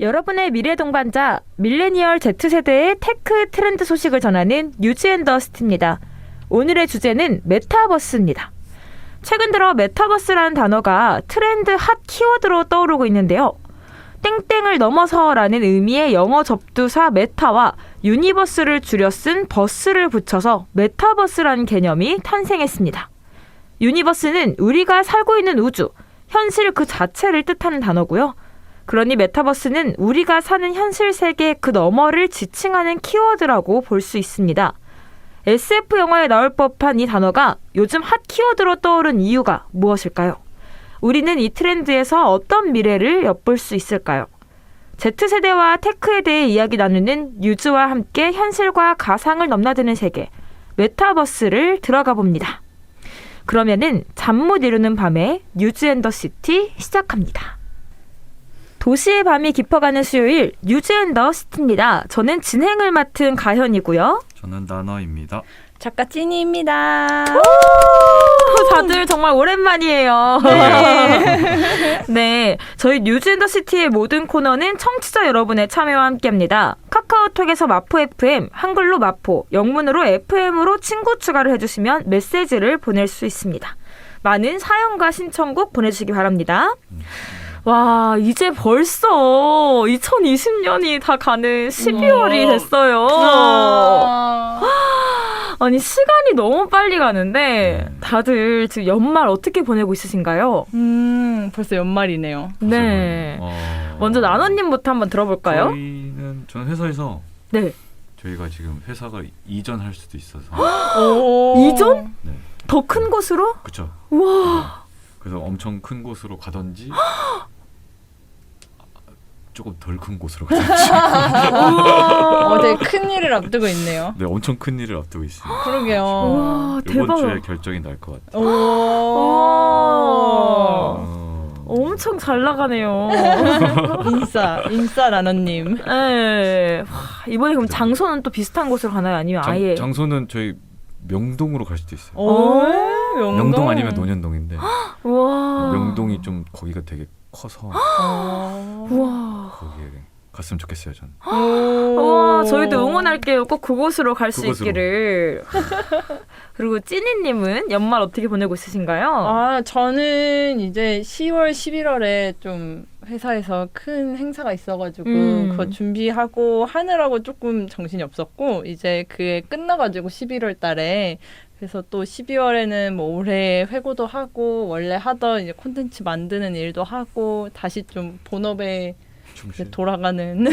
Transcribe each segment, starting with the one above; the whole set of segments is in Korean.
여러분의 미래 동반자 밀레니얼 Z세대의 테크 트렌드 소식을 전하는 뉴즈앤더스트입니다. 오늘의 주제는 메타버스입니다. 최근 들어 메타버스라는 단어가 트렌드 핫 키워드로 떠오르고 있는데요. 땡땡을 넘어서라는 의미의 영어 접두사 메타와 유니버스를 줄여 쓴 버스를 붙여서 메타버스라는 개념이 탄생했습니다. 유니버스는 우리가 살고 있는 우주, 현실 그 자체를 뜻하는 단어고요. 그러니 메타버스는 우리가 사는 현실 세계 그 너머를 지칭하는 키워드라고 볼 수 있습니다. SF 영화에 나올 법한 이 단어가 요즘 핫 키워드로 떠오른 이유가 무엇일까요? 우리는 이 트렌드에서 어떤 미래를 엿볼 수 있을까요? Z세대와 테크에 대해 이야기 나누는 뉴즈와 함께 현실과 가상을 넘나드는 세계, 메타버스를 들어가 봅니다. 그러면은 잠 못 이루는 밤에 뉴즈앤더시티 시작합니다. 도시의 밤이 깊어가는 수요일 뉴즈앤더시티입니다. 저는 진행을 맡은 가현이고요. 저는 나너입니다. 작가 찐이입니다. 다들 정말 오랜만이에요. 네. 네, 저희 뉴즈앤더시티의 모든 코너는 청취자 여러분의 참여와 함께합니다. 카카오톡에서 마포 FM, 한글로 마포, 영문으로 FM으로 친구 추가를 해주시면 메시지를 보낼 수 있습니다. 많은 사연과 신청곡 보내주시기 바랍니다. 와, 이제 벌써 2020년이 다 가는 12월이 됐어요. 아니, 시간이 너무 빨리 가는데 다들 지금 연말 어떻게 보내고 있으신가요? 벌써 연말이네요. 네. 먼저 나너님부터 한번 들어볼까요? 저는 회사에서 네. 저희가 지금 회사가 이전할 수도 있어서. 이전? 네. 더 큰 곳으로? 그렇죠. 와. 그래서 엄청 큰 곳으로 가든지 조금 덜 큰 곳으로 가든지. 어제 큰 일을 앞두고 있네요. 네, 엄청 큰 일을 앞두고 있습니다. 그러게요. 와, 이번 대박. 주에 결정이 날 것 같아요. 엄청 잘 나가네요. 인싸 나너님. 네. 이번에 그럼 장소는 또 비슷한 곳으로 가나요? 아니면 아예? 장소는 저희 명동으로 갈 수도 있어요. 명동 아니면 논현동인데 와. 명동이 좀 거기가 되게 커서 와. 거기에 갔으면 좋겠어요, 저는. 와, 저희도 응원할게요. 꼭 그곳으로 갈 수 있기를. 그리고 찐이님은 연말 어떻게 보내고 있으신가요? 저는 이제 10월, 11월에 좀 회사에서 큰 행사가 있어가지고 그거 준비하고 하느라고 조금 정신이 없었고 이제 그게 끝나가지고 11월 달에 그래서 또 12월에는 뭐 올해 회고도 하고 원래 하던 이제 콘텐츠 만드는 일도 하고 다시 좀 본업에 돌아가는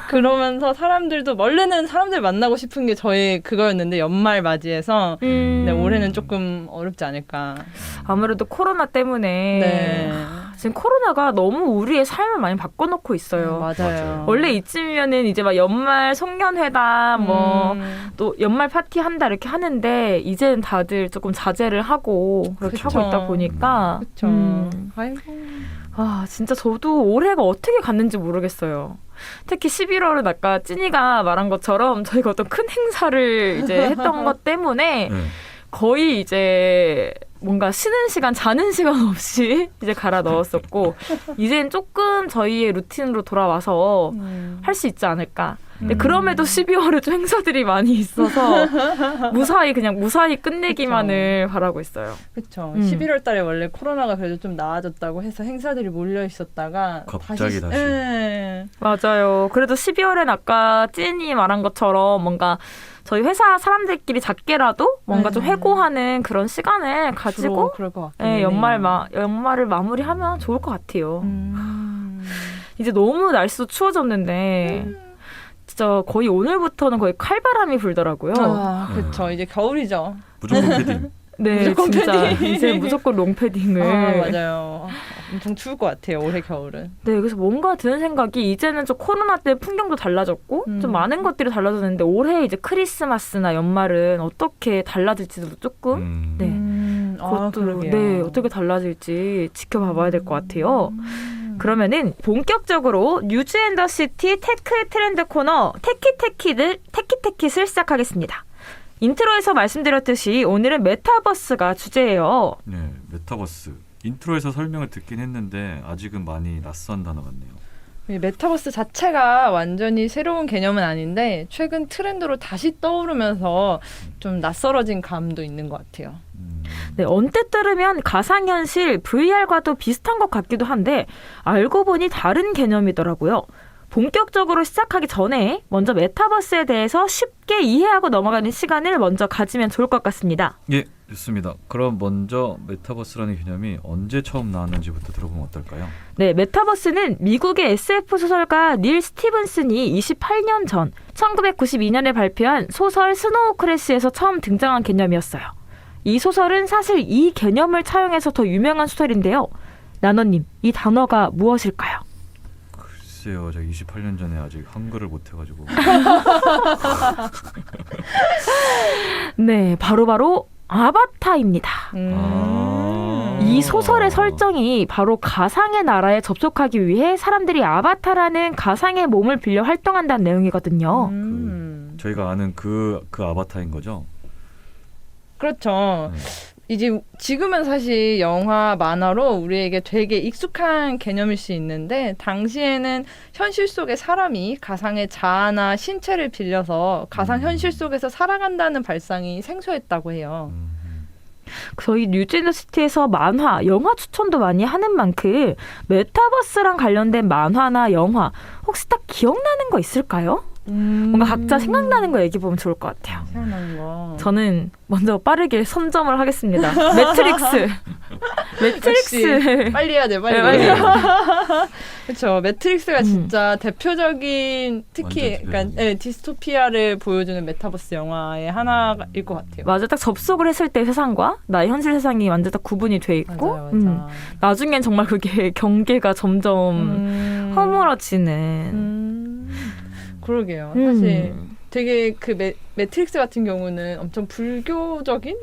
그러면서 사람들도 원래는 사람들 만나고 싶은 게 저의 그거였는데 연말 맞이해서 네, 올해는 조금 어렵지 않을까. 아무래도 코로나 때문에 네. 지금 코로나가 너무 우리의 삶을 많이 바꿔놓고 있어요. 맞아요. 원래 이쯤이면은 이제 막 연말 송년회다 뭐 또 연말 파티 한다 이렇게 하는데 이제는 다들 조금 자제를 하고 그렇게 그쵸. 하고 있다 보니까 그렇죠. 아이고. 아, 진짜 저도 올해가 어떻게 갔는지 모르겠어요. 특히 11월은 아까 찐이가 말한 것처럼 저희가 어떤 큰 행사를 이제 했던 것 때문에 거의 이제 뭔가 쉬는 시간, 자는 시간 없이 이제 갈아 넣었었고 이제는 조금 저희의 루틴으로 돌아와서 할 수 있지 않을까. 근데 그럼에도 12월에 좀 행사들이 많이 있어서 무사히 끝내기만을 바라고 있어요. 그렇죠. 11월 달에 원래 코로나가 그래도 좀 나아졌다고 해서 행사들이 몰려 있었다가 갑자기 다시. 네. 맞아요. 그래도 12월엔 아까 찐이 말한 것처럼 뭔가 저희 회사 사람들끼리 작게라도 뭔가 좀 회고하는 그런 시간을 가지고 그럴 것 같긴 연말을 마무리하면 좋을 것 같아요. 이제 너무 날씨도 추워졌는데 진짜 거의 오늘부터는 거의 칼바람이 불더라고요. 그렇죠. 이제 겨울이죠. 무조건 패딩. 네, 무조건 진짜 패딩. 이제 무조건 롱패딩을. 맞아요. 엄청 추울 것 같아요. 올해 겨울은. 네, 그래서 뭔가 드는 생각이 이제는 좀 코로나 때 풍경도 달라졌고 좀 많은 것들이 달라졌는데 올해 이제 크리스마스나 연말은 어떻게 달라질지도 조금 그것도 네, 어떻게 달라질지 지켜봐봐야 될 것 같아요. 그러면은 본격적으로 뉴즈앤더시티 테크 트렌드 코너 테키테킷을 시작하겠습니다. 인트로에서 말씀드렸듯이 오늘은 메타버스가 주제예요. 네, 메타버스. 인트로에서 설명을 듣긴 했는데 아직은 많이 낯선 단어 같네요. 이 메타버스 자체가 완전히 새로운 개념은 아닌데 최근 트렌드로 다시 떠오르면서 좀 낯설어진 감도 있는 것 같아요. 네, 언뜻 들으면 가상현실 VR과도 비슷한 것 같기도 한데 알고 보니 다른 개념이더라고요. 본격적으로 시작하기 전에 먼저 메타버스에 대해서 쉽게 이해하고 넘어가는 시간을 먼저 가지면 좋을 것 같습니다. 예, 좋습니다. 그럼 먼저 메타버스라는 개념이 언제 처음 나왔는지부터 들어보면 어떨까요? 네, 메타버스는 미국의 SF 소설가 닐 스티븐슨이 28년 전 1992년에 발표한 소설 스노우 크래시에서 처음 등장한 개념이었어요. 이 소설은 사실 이 개념을 차용해서 더 유명한 소설인데요. 나너님, 이 단어가 무엇일까요? 글쎄요, 제가 28년 전에 아직 한글을 못해가지고. 네, 바로 아바타입니다. 이 소설의 설정이 바로 가상의 나라에 접속하기 위해 사람들이 아바타라는 가상의 몸을 빌려 활동한다는 내용이거든요. 저희가 아는 그 아바타인 거죠? 그렇죠. 이제 지금은 사실 영화, 만화로 우리에게 되게 익숙한 개념일 수 있는데 당시에는 현실 속의 사람이 가상의 자아나 신체를 빌려서 가상 현실 속에서 살아간다는 발상이 생소했다고 해요. 저희 뉴진더시티에서 만화, 영화 추천도 많이 하는 만큼 메타버스랑 관련된 만화나 영화 혹시 딱 기억나는 거 있을까요? 뭔가 각자 생각나는 거 얘기해보면 좋을 것 같아요. 생각나는 거. 저는 먼저 빠르게 선점을 하겠습니다. 매트릭스. 역시 빨리 해야 돼, 빨리. 네, 빨리. 그렇죠. 매트릭스가 진짜 대표적인 특히 완전 그러니까 디스토피아를 보여주는 메타버스 영화의 하나일 것 같아요. 맞아, 딱 접속을 했을 때 세상과 나의 현실 세상이 완전 딱 구분이 돼 있고, 맞아. 나중엔 정말 그게 경계가 점점 허물어지는. 그러게요. 사실 되게 그 매트릭스 같은 경우는 엄청 불교적인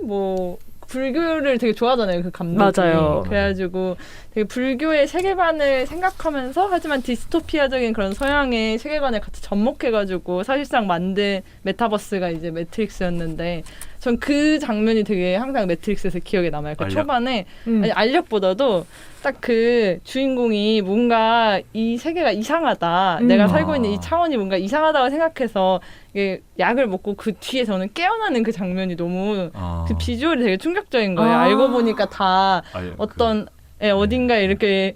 불교를 되게 좋아하잖아요. 그 감독이. 맞아요. 그래가지고 되게 불교의 세계관을 생각하면서 하지만 디스토피아적인 그런 서양의 세계관을 같이 접목해가지고 사실상 만든 메타버스가 이제 매트릭스였는데 전 그 장면이 되게 항상 매트릭스에서 기억에 남아요. 그 초반에 아니, 알력보다도 딱 그 주인공이 뭔가 이 세계가 이상하다. 내가 살고 있는 이 차원이 뭔가 이상하다고 생각해서 이게 약을 먹고 그 뒤에 저는 깨어나는 그 장면이 너무 그 비주얼이 되게 충격적인 거예요. 알고 보니까 다 어떤 어딘가에 이렇게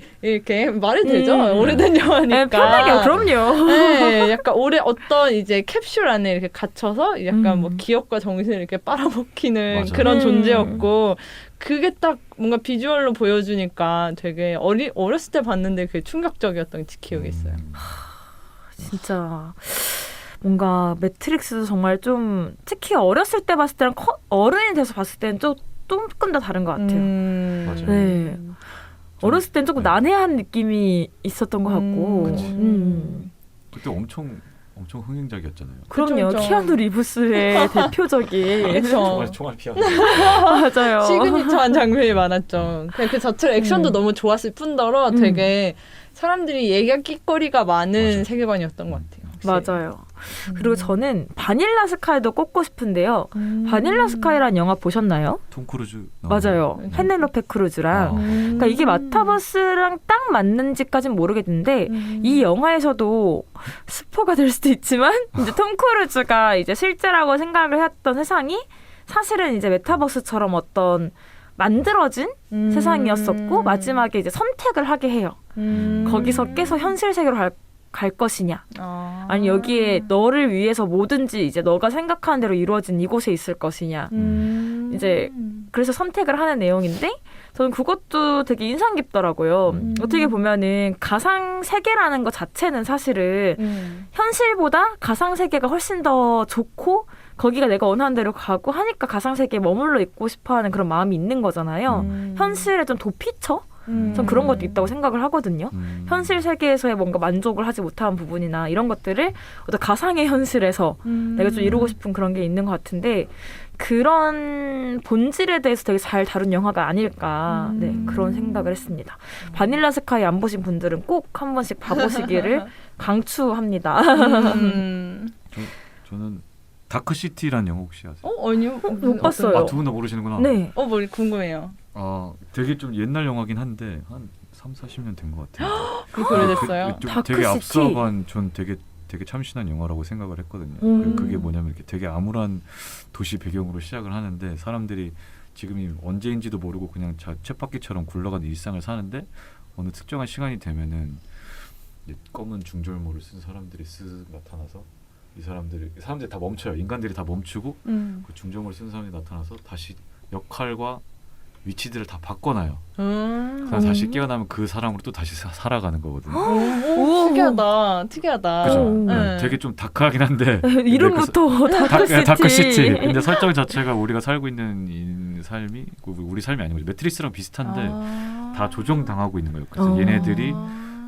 말이 되죠? 오래된 영화니까. 네, 편하게, 그럼요. 네, 약간 어떤 이제 캡슐 안에 이렇게 갇혀서 약간 뭐 기억과 정신을 이렇게 빨아먹히는 맞아요. 그런 존재였고, 그게 딱 뭔가 비주얼로 보여주니까 되게 어렸을 때 봤는데 그게 충격적이었던 게 기억이 있어요. 진짜 뭔가 매트릭스도 정말 좀 특히 어렸을 때 봤을 때랑 어른이 돼서 봤을 때는 조금 더 다른 것 같아요. 맞아요. 네. 어렸을 땐 조금 난해한 느낌이 있었던 것 같고. 그때 엄청 흥행작이었잖아요. 그럼요. 그쵸. 키아누 리브스의 대표적인. 그렇죠. 총알 피하. 맞아요. 시그니처한 장면이 많았죠. 그냥 그 자체로 액션도 너무 좋았을 뿐더러 되게 사람들이 얘기거리가 많은 맞아. 세계관이었던 것 같아요. 확실히. 맞아요. 그리고 저는 바닐라 스카이도 꼽고 싶은데요. 바닐라 스카이라는 영화 보셨나요? 톰 크루즈. 맞아요. 페넬로페 크루즈랑. 그러니까 이게 메타버스랑 딱 맞는지까지는 모르겠는데 이 영화에서도 스포가 될 수도 있지만 이제 톰 크루즈가 이제 실제라고 생각을 했던 세상이 사실은 이제 메타버스처럼 어떤 만들어진 세상이었었고 마지막에 이제 선택을 하게 해요. 거기서 깨서 현실 세계로 갈 것이냐, 아니 여기에 너를 위해서 뭐든지 이제 너가 생각하는 대로 이루어진 이곳에 있을 것이냐, 이제 그래서 선택을 하는 내용인데 저는 그것도 되게 인상 깊더라고요. 어떻게 보면은 가상 세계라는 것 자체는 사실은 현실보다 가상 세계가 훨씬 더 좋고 거기가 내가 원하는 대로 가고 하니까 가상 세계에 머물러 있고 싶어하는 그런 마음이 있는 거잖아요. 현실에 좀 도피처? 전 그런 것도 있다고 생각을 하거든요. 현실 세계에서의 뭔가 만족을 하지 못한 부분이나 이런 것들을 어떤 가상의 현실에서 내가 좀 이루고 싶은 그런 게 있는 것 같은데 그런 본질에 대해서 되게 잘 다룬 영화가 아닐까 그런 생각을 했습니다. 바닐라 스카이 안 보신 분들은 꼭 한 번씩 봐보시기를 강추합니다. 저는 다크시티라는 영화 혹시 아세요? 아니요. 못 봤어요. 두 분 다 모르시는구나. 네. 뭐 궁금해요. 되게 좀 옛날 영화긴 한데 한 40년 된 것 같아요. 그게 오래됐어요? 좀 다크시티. 되게 앞서간 전 되게 참신한 영화라고 생각을 했거든요. 그게 뭐냐면 이렇게 되게 암울한 도시 배경으로 시작을 하는데 사람들이 지금이 언제인지도 모르고 그냥 쳇바퀴처럼 굴러가는 일상을 사는데 어느 특정한 시간이 되면은 이제 검은 중절모를 쓴 사람들이 나타나서 이 사람들이 다 멈춰요. 인간들이 다 멈추고 그 중절모를 쓴 사람이 나타나서 다시 역할과 위치들을 다 바꿔놔요. 그래서 다시 깨어나면 그 사람으로 또 다시 살아가는 거거든요. 오, 특이하다. 그죠? 네. 되게 좀 다크하긴 한데 이름부터 다크시티. 다크시티. 근데 설정 자체가 우리가 살고 있는 삶이 우리 삶이 아니고 매트리스랑 비슷한데 다 조정당하고 있는 거예요. 그래서 얘네들이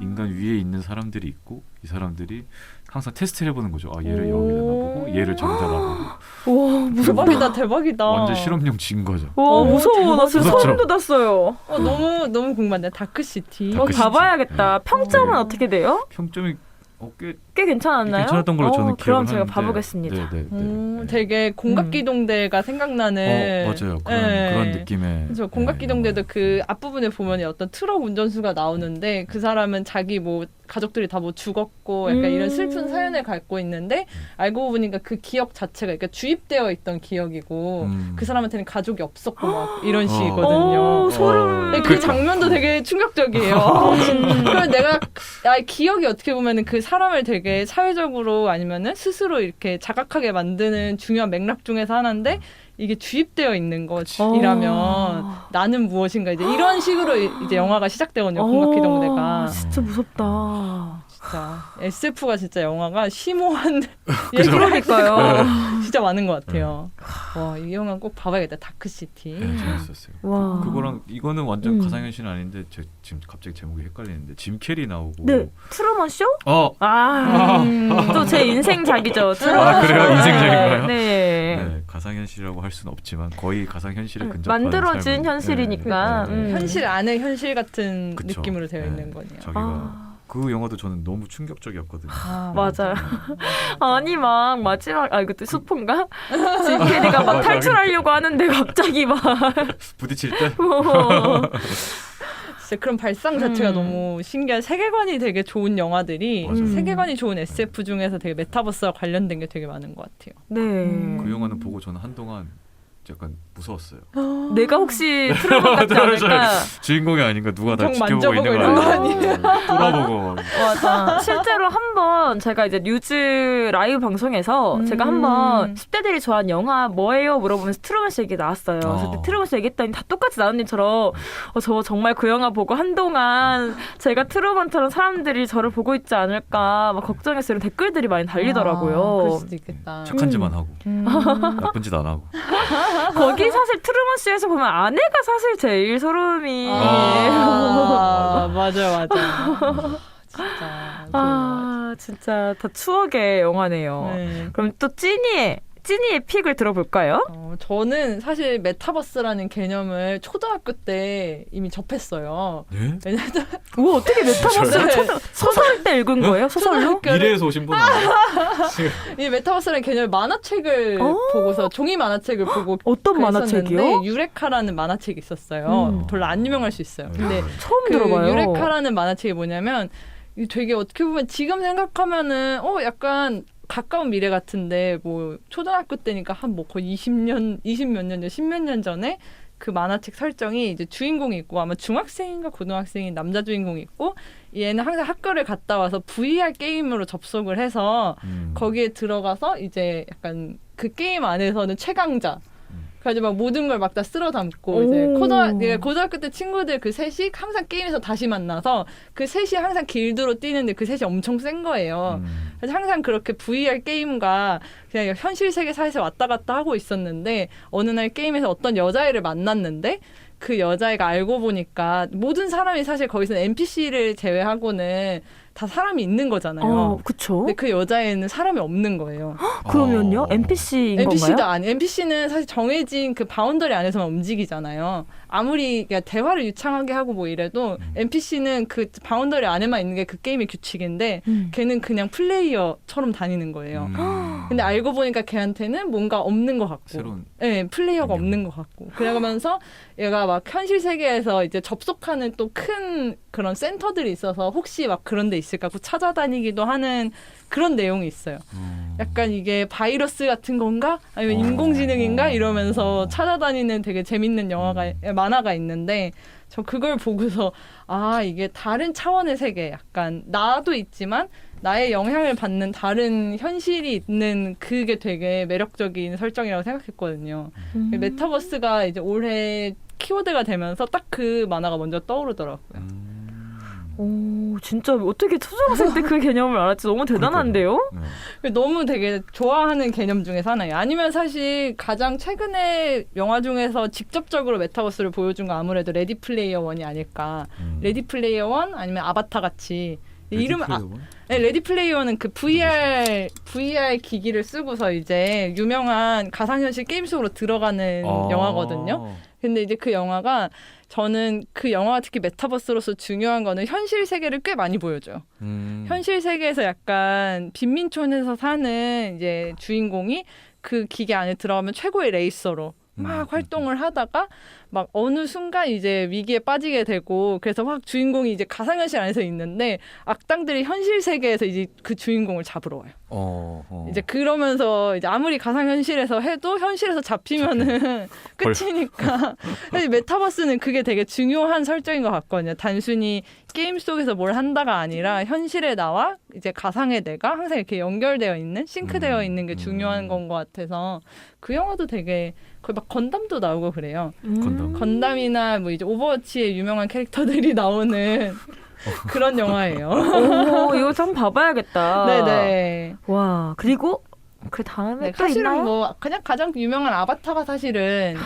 인간 위에 있는 사람들이 있고 이 사람들이 항상 테스트를 해보는 거죠. 아 얘를 여기다 놔보고 얘를 저기다 놔보고. 와 무섭다. 대박이다. 완전 실험용 진 거죠. 와 무서워. 나 지금 무섭죠? 소름 돋았어요. 너무 궁금한데 다크시티. 다크시티. 다 봐야겠다. 네. 평점은 어떻게 돼요? 평점이 꽤 괜찮았나요? 괜찮았던 걸로 저는 기억을 그럼 제가 하는데. 봐보겠습니다. 네. 되게 공각기동대가 생각나는. 맞아요. 네. 그런 느낌의. 그래서 공각기동대도 그 앞부분에 보면 어떤 트럭 운전수가 나오는데 그 사람은 자기 뭐 가족들이 다 뭐 죽었고 약간 이런 슬픈 사연을 갖고 있는데 알고 보니까 그 기억 자체가 그러니까 주입되어 있던 기억이고 그 사람한테는 가족이 없었고 막 이런 식이거든요. 오, 소름. 네, 그 장면도 되게 충격적이에요. 그래서 내가 기억이 어떻게 보면은 그 사람을 되게 사회적으로 아니면은 스스로 이렇게 자각하게 만드는 중요한 맥락 중에서 하나인데 이게 주입되어 있는 것이라면 나는 무엇인가 이제 이런 식으로 이제 영화가 시작되거든요. 공각기동대가. 진짜 무섭다. 진짜 SF가 진짜 영화가 심오한 그죠? 그러니까요. 진짜 많은 것 같아요. 와, 이 영화 꼭 봐봐야겠다. 다크시티. 네, 재밌었어요. 와. 그거랑 이거는 완전 가상현실은 아닌데 지금 갑자기 제목이 헷갈리는데 짐 캐리 나오고. 네, 트루먼 쇼? 또 제 인생작이죠. 트루먼 쇼. 그래요? 인생작인가요? 네. 가상현실이라고 할 수는 없지만 거의 가상현실에 근접한 만들어진 삶을- 현실이니까. 현실 안에 현실 같은 그쵸. 느낌으로 되어 네. 있는 거네요. 저기가 그 영화도 저는 너무 충격적이었거든요. 맞아요. 아니 막 마지막 이것도 스폰가? 짐 캐리가 막 탈출하려고 하는데 갑자기 막 부딪힐 때? 진짜 그런 발상 자체가 너무 신기한 세계관이 되게 좋은 영화들이 맞아요. 세계관이 좋은 SF 중에서 되게 메타버스와 관련된 게 되게 많은 것 같아요. 네. 그 영화는 보고 저는 한동안 약간 무서웠어요. 내가 혹시 트루먼 같지 않을까? 주인공이 아닌가 누가 날 정 지켜보고 있는 만져보고 거 있는 아니야? 뚫어보고. 맞아. 실제로 한번 제가 이제 뉴즈 라이브 방송에서 제가 한번 10대들이 좋아하는 영화 뭐예요? 물어보면서 트루먼 쇼 얘기 나왔어요. 그래서 그때 트루먼 쇼 얘기했더니 다 똑같이 나은님처럼 저 정말 그 영화 보고 한동안 제가 트루먼처럼 사람들이 저를 보고 있지 않을까 막 걱정했어요. 이런 댓글들이 많이 달리더라고요. 그럴 수도 있겠다. 착한 짓만 하고 나쁜 짓 안 하고. 거기 사실 트루먼 쇼에서 보면 아내가 사실 제일 소름이. 맞아. 진짜. 진짜 다 추억의 영화네요. 네. 그럼 또 찐이의 픽을 들어볼까요? 저는 사실 메타버스라는 개념을 초등학교 때 이미 접했어요. 네? 왜냐면 우와, 어떻게 메타버스를 네. 소설 때 읽은 거예요? 소설로? 미래에서 오신 분 아니에요? 이 메타버스라는 개념을 만화책을 보고서 종이 만화책을 보고 어떤 만화책이요? 유레카라는 만화책이 있었어요. 별로 안 유명할 수 있어요. 근데 처음 그 들어봐요. 유레카라는 만화책이 뭐냐면 되게 어떻게 보면 지금 생각하면은 약간 가까운 미래 같은데 뭐 초등학교 때니까 한 뭐 거의 20몇 년 전, 10몇 년 전에 그 만화책 설정이 이제 주인공이 있고 아마 중학생인가 고등학생인 남자 주인공이 있고 얘는 항상 학교를 갔다 와서 VR 게임으로 접속을 해서 거기에 들어가서 이제 약간 그 게임 안에서는 최강자 그래가지고 막 모든 걸 막 다 쓸어 담고 이제 고등학교 때 친구들 그 셋이 항상 게임에서 다시 만나서 그 셋이 항상 길드로 뛰는데 그 셋이 엄청 센 거예요. 그래서 항상 그렇게 VR 게임과 그냥 현실 세계 사이에서 왔다 갔다 하고 있었는데 어느 날 게임에서 어떤 여자애를 만났는데 그 여자애가 알고 보니까 모든 사람이 사실 거기서는 NPC를 제외하고는 다 사람이 있는 거잖아요. 그쵸. 근데 그 여자애는 사람이 없는 거예요. 그러면요? NPC인 NPC도 건가요? 아니. NPC는 사실 정해진 그 바운더리 안에서만 움직이잖아요. 아무리 그러니까 대화를 유창하게 하고 뭐 이래도 NPC는 그 바운더리 안에만 있는 게 그 게임의 규칙인데 걔는 그냥 플레이어처럼 다니는 거예요. 근데 알고 보니까 걔한테는 뭔가 없는 것 같고, 새로운 네, 플레이어가 개념. 없는 것 같고, 그러면서 얘가 막 현실 세계에서 이제 접속하는 또 큰 그런 센터들이 있어서 혹시 막 그런 데 있을까 하고 찾아다니기도 하는 그런 내용이 있어요. 약간 이게 바이러스 같은 건가? 아니면 인공지능인가? 이러면서 찾아다니는 되게 재밌는 만화가 있는데, 저 그걸 보고서 아, 이게 다른 차원의 세계, 약간 나도 있지만 나의 영향을 받는 다른 현실이 있는 그게 되게 매력적인 설정이라고 생각했거든요. 메타버스가 이제 올해 키워드가 되면서 딱 그 만화가 먼저 떠오르더라고요. 오, 진짜 어떻게 초등학생 때 그 개념을 알았지? 너무 대단한데요? 네. 너무 되게 좋아하는 개념 중에서 하나예요. 아니면 사실 가장 최근에 영화 중에서 직접적으로 메타버스를 보여준 건 아무래도 레디 플레이어 원이 아닐까. 레디 플레이어 원 아니면 아바타 같이. 이름 네, 레디 플레이어 원은 그 VR 기기를 쓰고서 이제 유명한 가상현실 게임 속으로 들어가는 영화거든요. 근데 이제 그 영화가 저는 그 영화가 특히 메타버스로서 중요한 거는 현실 세계를 꽤 많이 보여줘요. 현실 세계에서 약간 빈민촌에서 사는 이제 주인공이 그 기계 안에 들어가면 최고의 레이서로 막 활동을 하다가 막 어느 순간 이제 위기에 빠지게 되고, 그래서 막 주인공이 이제 가상현실 안에서 있는데 악당들이 현실 세계에서 이제 그 주인공을 잡으러 와요. 이제 그러면서 이제 아무리 가상현실에서 해도 현실에서 잡히면은 끝이니까. 사실 메타버스는 그게 되게 중요한 설정인 것 같거든요. 단순히 게임 속에서 뭘 한다가 아니라 현실의 나와 이제 가상의 내가 항상 이렇게 연결되어 있는, 싱크되어 있는 게 중요한 건 것 같아서 그 영화도 되게 거의 막 건담도 나오고 그래요. 건담이나 뭐 이제 오버워치의 유명한 캐릭터들이 나오는 그런 영화예요. 오, 이거 좀 봐봐야겠다. 네네. 와, 그리고 그 다음에 네, 또 사실은 있나요? 뭐 그냥 가장 유명한 아바타가 사실은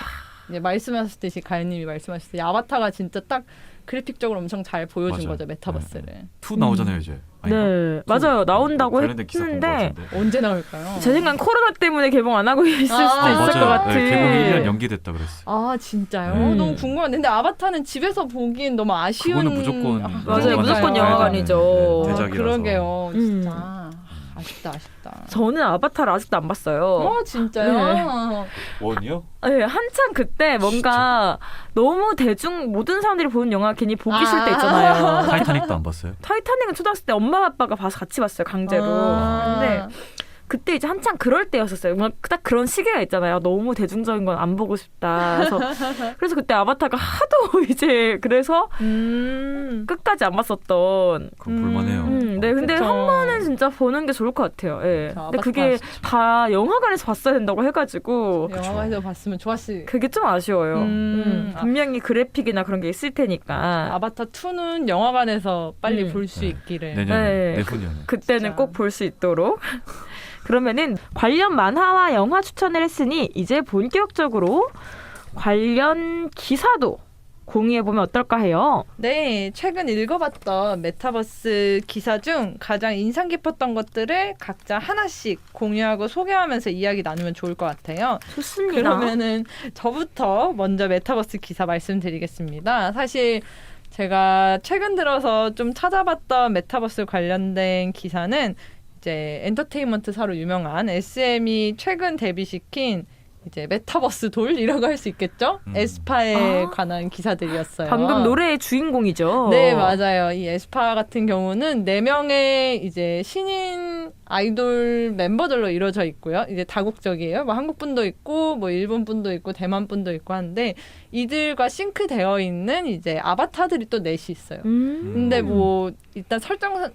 이제 말씀하셨듯이 가연님이 말씀하셨듯이 아바타가 진짜 딱 그래픽적으로 엄청 잘 보여준 맞아요. 거죠, 메타버스를. 네. 2 나오잖아요 이제. 네, 맞아요. 나온다고 관련된 기사 본것 했는데 같은데. 언제 나올까요? 제 생각엔 코로나 때문에 개봉 안 하고 있을 수도 아, 있을 것 같아. 네, 개봉이 1년 연기됐다 그랬어요. 아 진짜요? 음. 너무 궁금한데. 근데 아바타는 집에서 보기엔 너무 아쉬운. 그거는 무조건 맞아요. 무조건 영화관이죠. 네, 아, 대작이라서. 그러게요. 진짜 아쉽다. 저는 아바타를 아직도 안 봤어요. 어 진짜요? 원이요? 네, 한참 그때 뭔가 너무 모든 사람들이 보는 영화 괜히 보기 싫을 때 있잖아요. 타이타닉도 안 봤어요? 타이타닉은 초등학생 때 엄마 아빠가 봐서 같이 봤어요, 강제로. 근데 그때 이제 한참 그럴 때였었어요. 딱 그런 시기가 있잖아요. 너무 대중적인 건 안 보고 싶다. 그래서 그때 아바타가 하도 이제 그래서 끝까지 안 봤었던. 그건 볼만해요. 네, 근데 그쵸. 한 번은 진짜 보는 게 좋을 것 같아요. 예. 그쵸, 근데 그게 아바타 다 영화관에서 봤어야 된다고 해가지고 영화관에서 봤으면 좋았을. 그게 좀 아쉬워요. 분명히 그래픽이나 그런 게 있을 테니까. 아바타 2는 영화관에서 빨리 볼 수 네. 있기를. 내년에 네. 내후년에. 그때는 진짜. 꼭 볼 수 있도록. 그러면은 관련 만화와 영화 추천을 했으니 이제 본격적으로 관련 기사도 공유해보면 어떨까 해요. 네, 최근 읽어봤던 메타버스 기사 중 가장 인상 깊었던 것들을 각자 하나씩 공유하고 소개하면서 이야기 나누면 좋을 것 같아요. 좋습니다. 그러면은 저부터 먼저 메타버스 기사 말씀드리겠습니다. 사실 제가 최근 들어서 좀 찾아봤던 메타버스 관련된 기사는 이제 엔터테인먼트사로 유명한 SM이 최근 데뷔시킨 이제 메타버스 돌이라고 할 수 있겠죠? 에스파에 관한 기사들이었어요. 방금 노래의 주인공이죠. 네, 맞아요. 이 에스파 같은 경우는 4명의 이제 신인 아이돌 멤버들로 이루어져 있고요. 이제 다국적이에요. 뭐 한국 분도 있고, 뭐 일본 분도 있고, 대만 분도 있고 한데 이들과 싱크되어 있는 이제 아바타들이 또 넷이 있어요. 근데 뭐 일단 설정에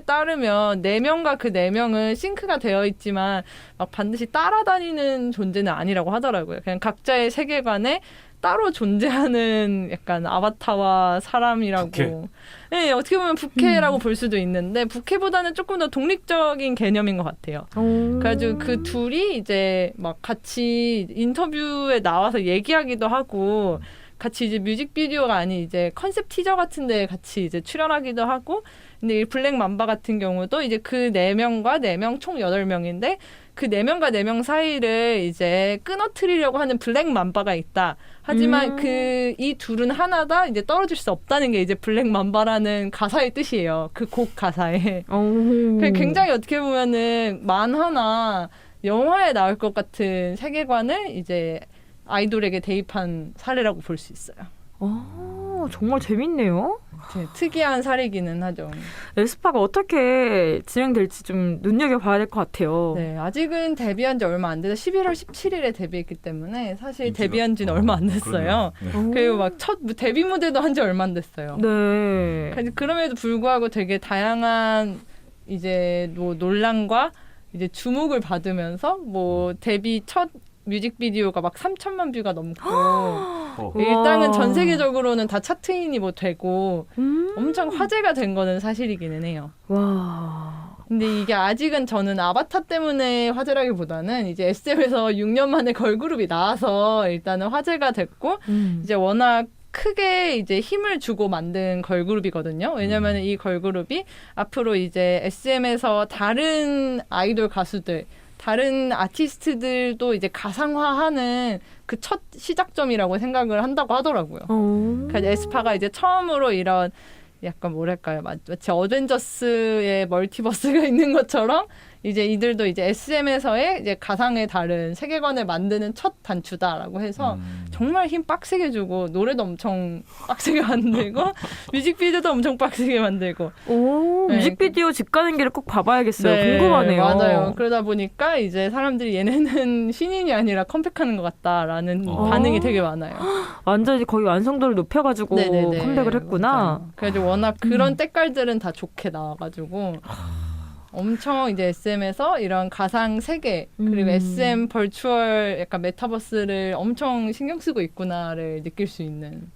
따르면 4명과 그 4명은 싱크가 되어 있지만 막 반드시 따라다니는 존재는 아니라고 하더라고요. 그냥 각자의 세계관에 따로 존재하는 약간 아바타와 사람이라고. 부캐. 네, 어떻게 보면 부캐라고 볼 수도 있는데 부캐보다는 조금 더 독립적인 개념인 것 같아요. 그래가지고 그 둘이 이제 막 같이 인터뷰에 나와서 얘기하기도 하고 같이 이제 뮤직비디오가 아닌 이제 컨셉 티저 같은 데 같이 이제 출연하기도 하고 근데 이 블랙 맘바 같은 경우도 이제 그 4명과 4명 총 8명인데 그 4명과 4명 사이를 이제 끊어뜨리려고 하는 블랙 맘바가 있다. 하지만 이 둘은 하나다 이제 떨어질 수 없다는 게 이제 블랙 맘바라는 가사의 뜻이에요. 그 곡 가사에. 굉장히 어떻게 보면은 만화나 영화에 나올 것 같은 세계관을 이제 아이돌에게 대입한 사례라고 볼 수 있어요. 정말 재밌네요. 특이한 사례기는 하죠. 에스파가 어떻게 진행될지 좀 눈여겨봐야 될 것 같아요. 네, 아직은 데뷔한 지 얼마 안 돼서 11월 17일에 데뷔했기 때문에 사실 데뷔한 지는 얼마 안 됐어요. 네. 그리고 막 첫 데뷔 무대도 한 지 얼마 안 됐어요. 네. 그럼에도 불구하고 되게 다양한 이제 뭐 논란과 이제 주목을 받으면서 뭐 데뷔 첫 뮤직비디오가 막 3천만 뷰가 넘고 일단은 전 세계적으로는 다 차트인이 뭐 되고 엄청 화제가 된 거는 사실이기는 해요. 와. 근데 이게 아직은 저는 아바타 때문에 화제라기보다는 이제 SM에서 6년 만에 걸그룹이 나와서 일단은 화제가 됐고 이제 워낙 크게 이제 힘을 주고 만든 걸그룹이거든요. 왜냐면 이 걸그룹이 앞으로 이제 SM에서 다른 아이돌 가수들 다른 아티스트들도 이제 가상화하는 그 첫 시작점이라고 생각을 한다고 하더라고요. 그러니까 에스파가 이제 처음으로 이런 약간 뭐랄까요, 마치 어벤져스의 멀티버스가 있는 것처럼 이제 이들도 이제 SM에서의 이제 가상의 다른 세계관을 만드는 첫 단추다라고 해서 정말 힘 빡세게 주고 노래도 엄청 빡세게 만들고 뮤직비디오도 엄청 빡세게 만들고 네. 뮤직비디오 집 가는 길을 꼭 봐봐야겠어요. 네, 궁금하네요. 맞아요. 그러다 보니까 이제 사람들이 얘네는 신인이 아니라 컴백하는 것 같다라는 반응이 되게 많아요. 완전히 거의 완성도를 높여가지고 네네네. 컴백을 했구나. 맞아요. 그래서 워낙 그런 때깔들은 다 좋게 나와가지고 엄청 이제 SM에서 이런 가상 세계 그리고 SM 벌추얼 약간 메타버스를 엄청 신경 쓰고 있구나를 느낄 수 있는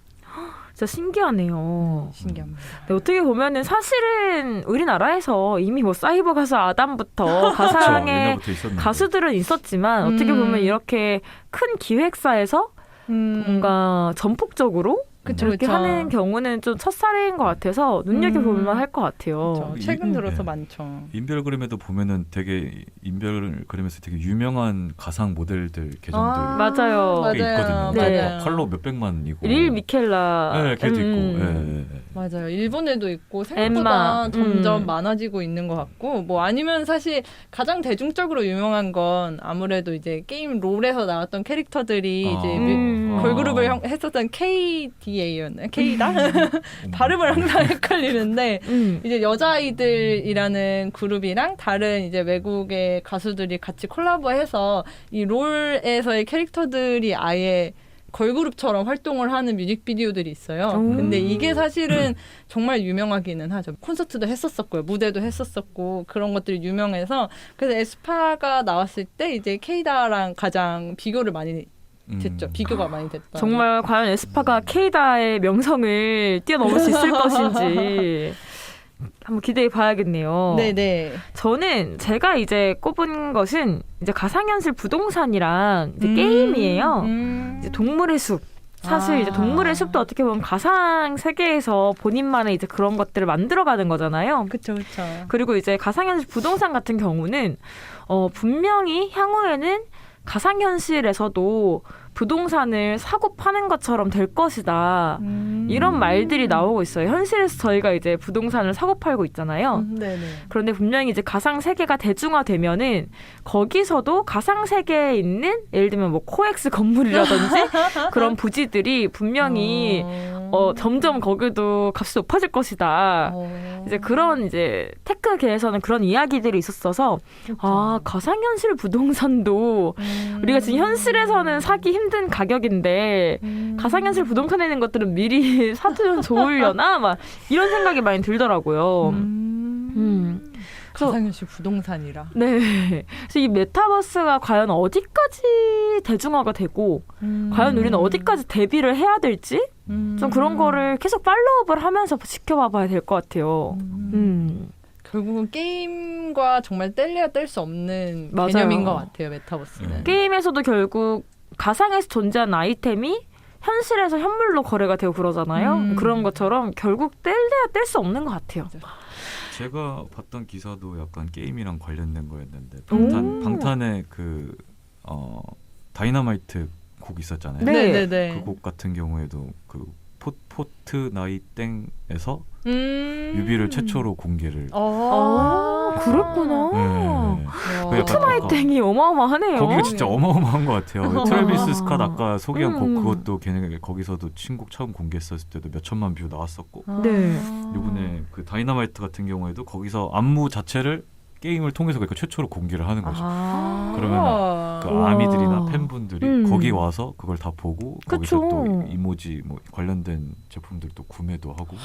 진짜 신기하네요. 신기합니다. 네, 어떻게 보면은 사실은 우리나라에서 이미 뭐 사이버 가수 아담부터 가상의 가수들은 있었지만 어떻게 보면 이렇게 큰 기획사에서 뭔가 전폭적으로 그렇게 하는 경우는 좀 첫사례인 것 같아서 눈여겨보면 할 것 같아요. 최근 들어서 많죠. 인별그램에도 보면은 되게 인별그램에서 되게 유명한 가상 모델들 계정들 맞아요. 꽤 있거든요. 네. 팔로우 몇백만이고. 릴 미켈라. 네, 걔도 있고. 맞아요. 일본에도 있고 생각보다 엠마. 점점 많아지고 있는 것 같고 뭐 아니면 사실 가장 대중적으로 유명한 건 아무래도 이제 게임 롤에서 나왔던 캐릭터들이 이제 걸그룹을 했었던 KDA였나요? K다? 발음을 항상 헷갈리는데 이제 여자아이들이라는 그룹이랑 다른 이제 외국의 가수들이 같이 콜라보해서 이 롤에서의 캐릭터들이 아예 걸그룹처럼 활동을 하는 뮤직비디오들이 있어요. 근데 이게 사실은 정말 유명하기는 하죠. 콘서트도 했었었고요. 무대도 했었었고 그런 것들이 유명해서 그래서 에스파가 나왔을 때 이제 케이다랑 가장 비교를 많이 됐죠. 비교가 많이 됐다. 정말 과연 에스파가 케이다의 명성을 뛰어넘을 수 있을 것인지 한번 기대해 봐야겠네요. 네네. 저는 제가 이제 꼽은 것은 이제 가상현실 부동산이랑 이제 게임이에요. 이제 동물의 숲. 사실 이제 동물의 숲도 어떻게 보면 가상 세계에서 본인만의 이제 그런 것들을 만들어가는 거잖아요. 그렇죠, 그렇죠. 그리고 이제 가상현실 부동산 같은 경우는 분명히 향후에는 가상현실에서도 부동산을 사고 파는 것처럼 될 것이다. 이런 말들이 나오고 있어요. 현실에서 저희가 이제 부동산을 사고 팔고 있잖아요. 네네. 그런데 분명히 이제 가상 세계가 대중화되면은 거기서도 가상 세계에 있는 예를 들면 뭐 코엑스 건물이라든지 그런 부지들이 분명히 점점 거기도 값이 높아질 것이다. 이제 그런 이제 테크계에서는 그런 이야기들이 있었어서 아 가상현실 부동산도 우리가 지금 현실에서는 사기 힘든 가격인데 가상현실 부동산에 있는 것들은 미리 사두면 좋으려나 막 이런 생각이 많이 들더라고요. 가상현실 부동산이라. 네. 그래서 이 메타버스가 과연 어디까지 대중화가 되고 과연 우리는 어디까지 대비를 해야 될지 좀 그런 거를 계속 팔로우업을 하면서 지켜봐봐야 될 것 같아요. 결국은 게임과 정말 뗄래야 뗄 수 없는 맞아요. 개념인 것 같아요. 메타버스는. 게임에서도 결국 가상에서 존재하는 아이템이 현실에서 현물로 거래가 되고 그러잖아요. 그런 것처럼 결국 뗄래야 뗄 수 없는 것 같아요. 제가 봤던 기사도 약간 게임이랑 관련된 거였는데 오. 방탄의 그 다이너마이트 곡 있었잖아요. 네. 네네네. 그 곡 같은 경우에도 그 포트나이땡에서 뮤비를 최초로 공개를. 그랬구나. 네. 그 약간 포트나이땡이 어마어마하네요. 거기가 진짜 어마어마한 것 같아요. 트래비스 스캇 아까 소개한 곡 음. 그것도 걔네 거기서도 신곡 처음 공개했었을 때도 몇 천만 뷰 나왔었고 네. 이번에 그 다이너마이트 같은 경우에도 거기서 안무 자체를 게임을 통해서 그러니까 최초로 공개를 하는 거죠. 그러면 그 우와. 아미들이나 팬분들이 음. 거기 와서 그걸 다 보고 거기서 그쵸. 또 이모지 뭐 관련된 제품들도 구매도 하고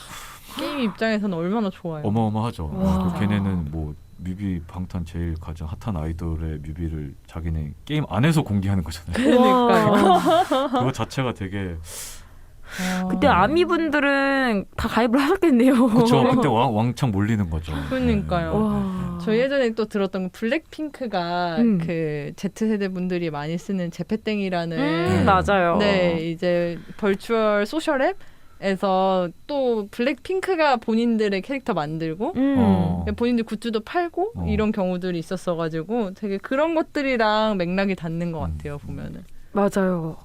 게임 입장에서는 얼마나 좋아요. 어마어마하죠. 와. 그 걔네는 뭐 뮤비 방탄 제일 가장 핫한 아이돌의 뮤비를 자기네 게임 안에서 공개하는 거잖아요. 와. 그거 자체가 되게 그때 아미분들은 다 가입을 하셨겠네요. 그렇죠. 그때 왕창 몰리는 거죠. 그러니까요. 네. 와. 저 예전에 또 들었던 건 블랙핑크가 그 Z세대 분들이 많이 쓰는 제페땡이라는 맞아요. 네, 이제 벌추얼 소셜 앱에서 또 블랙핑크가 본인들의 캐릭터 만들고 본인들 굿즈도 팔고 이런 경우들이 있었어가지고 되게 그런 것들이랑 맥락이 닿는 것 같아요, 보면은. 맞아요.